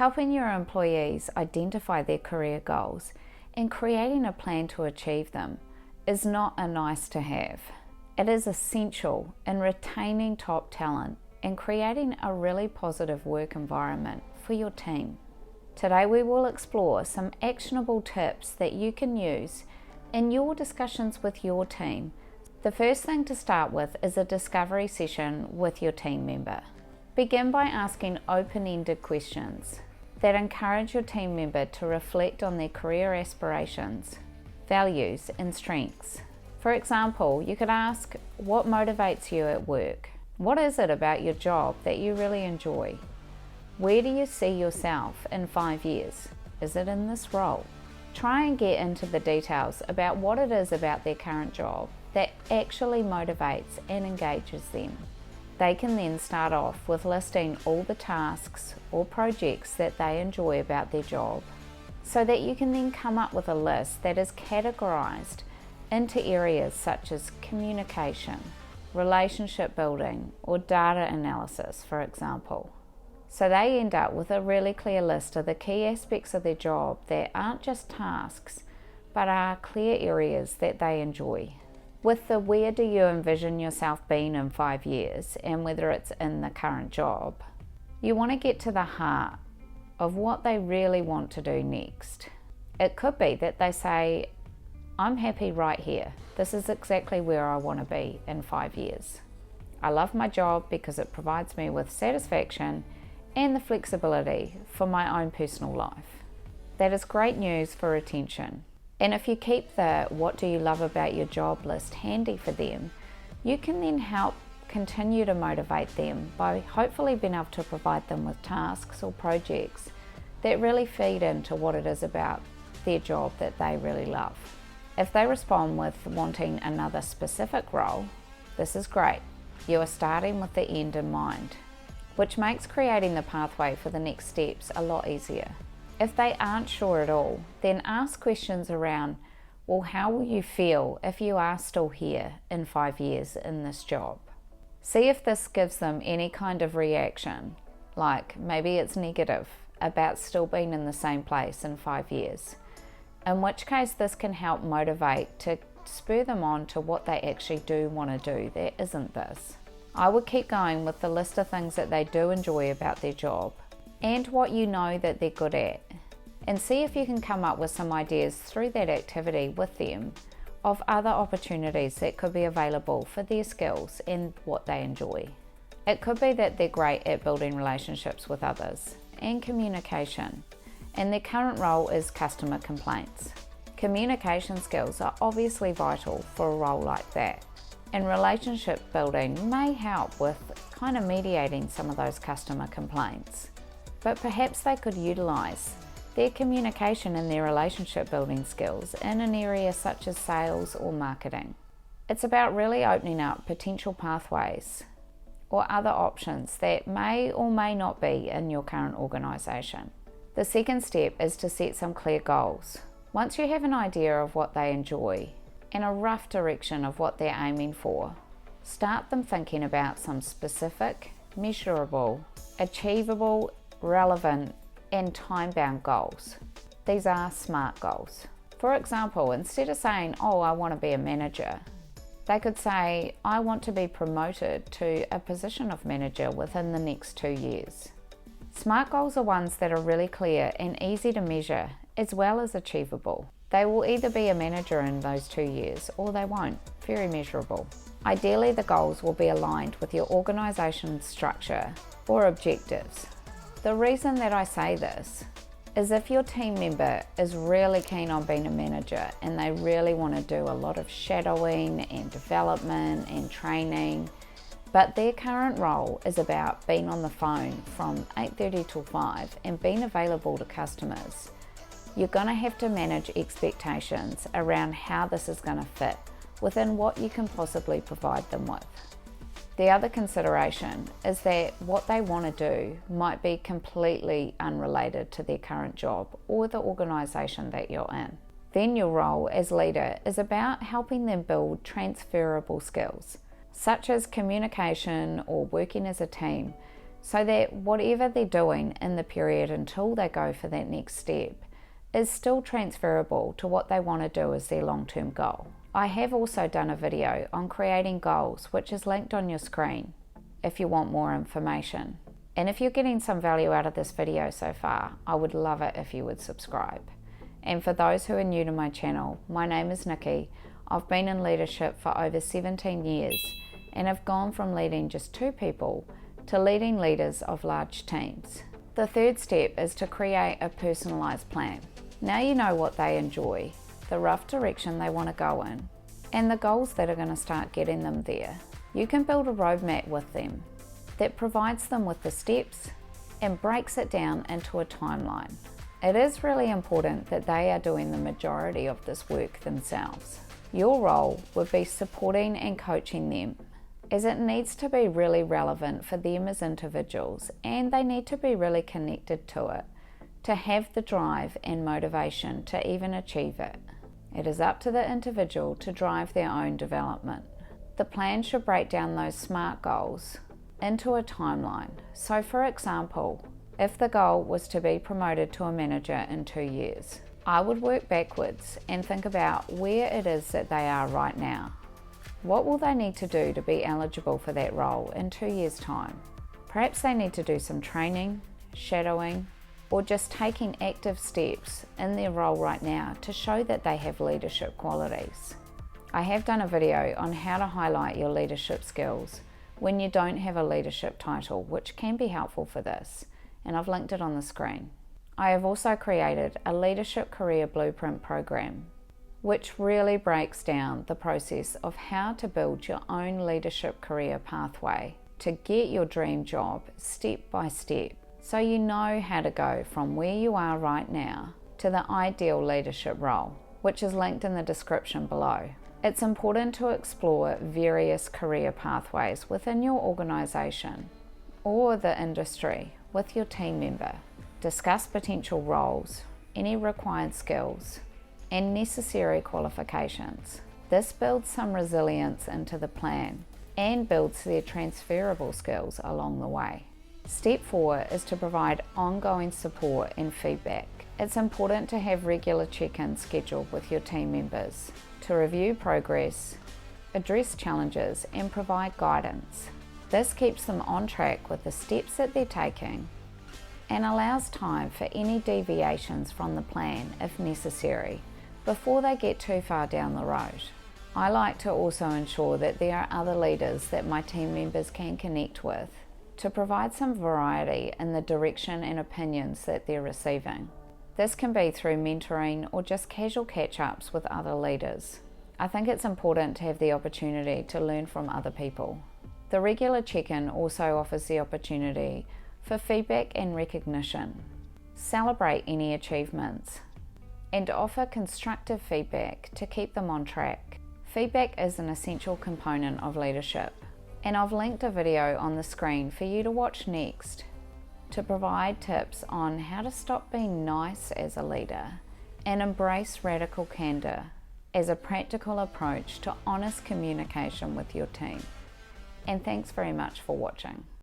Helping your employees identify their career goals and creating a plan to achieve them is not a nice to have. It is essential in retaining top talent and creating a really positive work environment for your team. Today we will explore some actionable tips that you can use in your discussions with your team. The first thing to start with is a discovery session with your team member. Begin by asking open-ended questions that encourage your team member to reflect on their career aspirations, values, and strengths. For example, you could ask, what motivates you at work? What is it about your job that you really enjoy? Where do you see yourself in 5 years? Is it in this role? Try and get into the details about what it is about their current job that actually motivates and engages them. They can then start off with listing all the tasks or projects that they enjoy about their job, so that you can then come up with a list that is categorized into areas such as communication, relationship building, or data analysis, for example. So they end up with a really clear list of the key aspects of their job that aren't just tasks, but are clear areas that they enjoy. With the where do you envision yourself being in 5 years, and whether it's in the current job, you want to get to the heart of what they really want to do next. It could be that they say, I'm happy right here. This is exactly where I want to be in 5 years. I love my job because it provides me with satisfaction and the flexibility for my own personal life. That is great news for retention. And if you keep the what do you love about your job list handy for them, you can then help continue to motivate them by hopefully being able to provide them with tasks or projects that really feed into what it is about their job that they really love. If they respond with wanting another specific role, this is great. You are starting with the end in mind, which makes creating the pathway for the next steps a lot easier. If they aren't sure at all, then ask questions around, well, how will you feel if you are still here in 5 years in this job? See if this gives them any kind of reaction, like maybe it's negative about still being in the same place in 5 years, in which case this can help motivate to spur them on to what they actually do want to do that isn't this. I would keep going with the list of things that they do enjoy about their job and what you know that they're good at, and see if you can come up with some ideas through that activity with them of other opportunities that could be available for their skills and what they enjoy. It could be that they're great at building relationships with others and communication, and their current role is customer complaints. Communication skills are obviously vital for a role like that, and relationship building may help with kind of mediating some of those customer complaints. But perhaps they could utilize their communication and their relationship building skills in an area such as sales or marketing. It's about really opening up potential pathways or other options that may or may not be in your current organisation. The second step is to set some clear goals. Once you have an idea of what they enjoy and a rough direction of what they're aiming for, start them thinking about some specific, measurable, achievable, relevant, and time-bound goals. These are SMART goals. For example, instead of saying, oh, I want to be a manager, they could say, I want to be promoted to a position of manager within the next 2 years. SMART goals are ones that are really clear and easy to measure, as well as achievable. They will either be a manager in those 2 years or they won't. Very measurable. Ideally, the goals will be aligned with your organisation's structure or objectives. The reason that I say this is if your team member is really keen on being a manager and they really want to do a lot of shadowing and development and training, but their current role is about being on the phone from 8:30 till 5 and being available to customers, you're going to have to manage expectations around how this is going to fit within what you can possibly provide them with. The other consideration is that what they want to do might be completely unrelated to their current job or the organisation that you're in. Then your role as leader is about helping them build transferable skills, such as communication or working as a team, so that whatever they're doing in the period until they go for that next step is still transferable to what they want to do as their long-term goal. I have also done a video on creating goals, which is linked on your screen if you want more information. And if you're getting some value out of this video so far, I would love it if you would subscribe. And for those who are new to my channel, my name is Nikki. I've been in leadership for over 17 years and have gone from leading just 2 people to leading leaders of large teams. The third step is to create a personalised plan. Now you know what they enjoy, the rough direction they want to go in, and the goals that are going to start getting them there. You can build a roadmap with them that provides them with the steps and breaks it down into a timeline. It is really important that they are doing the majority of this work themselves. Your role would be supporting and coaching them, as it needs to be really relevant for them as individuals, and they need to be really connected to it to have the drive and motivation to even achieve it. It is up to the individual to drive their own development. The plan should break down those SMART goals into a timeline. So for example, if the goal was to be promoted to a manager in 2 years, I would work backwards and think about where it is that they are right now. What will they need to do to be eligible for that role in 2 years' time? Perhaps they need to do some training, shadowing, or just taking active steps in their role right now to show that they have leadership qualities. I have done a video on how to highlight your leadership skills when you don't have a leadership title, which can be helpful for this, and I've linked it on the screen. I have also created a leadership career blueprint program, which really breaks down the process of how to build your own leadership career pathway to get your dream job step by step, so you know how to go from where you are right now to the ideal leadership role, which is linked in the description below. It's important to explore various career pathways within your organisation or the industry with your team member. Discuss potential roles, any required skills, and necessary qualifications. This builds some resilience into the plan and builds their transferable skills along the way. Step 4 is to provide ongoing support and feedback. It's important to have regular check-ins scheduled with your team members to review progress, address challenges, and provide guidance. This keeps them on track with the steps that they're taking and allows time for any deviations from the plan if necessary before they get too far down the road. I like to also ensure that there are other leaders that my team members can connect with to provide some variety in the direction and opinions that they're receiving. This can be through mentoring or just casual catch-ups with other leaders. I think it's important to have the opportunity to learn from other people. The regular check-in also offers the opportunity for feedback and recognition. Celebrate any achievements and offer constructive feedback to keep them on track. Feedback is an essential component of leadership, and I've linked a video on the screen for you to watch next to provide tips on how to stop being nice as a leader and embrace radical candor as a practical approach to honest communication with your team. And thanks very much for watching.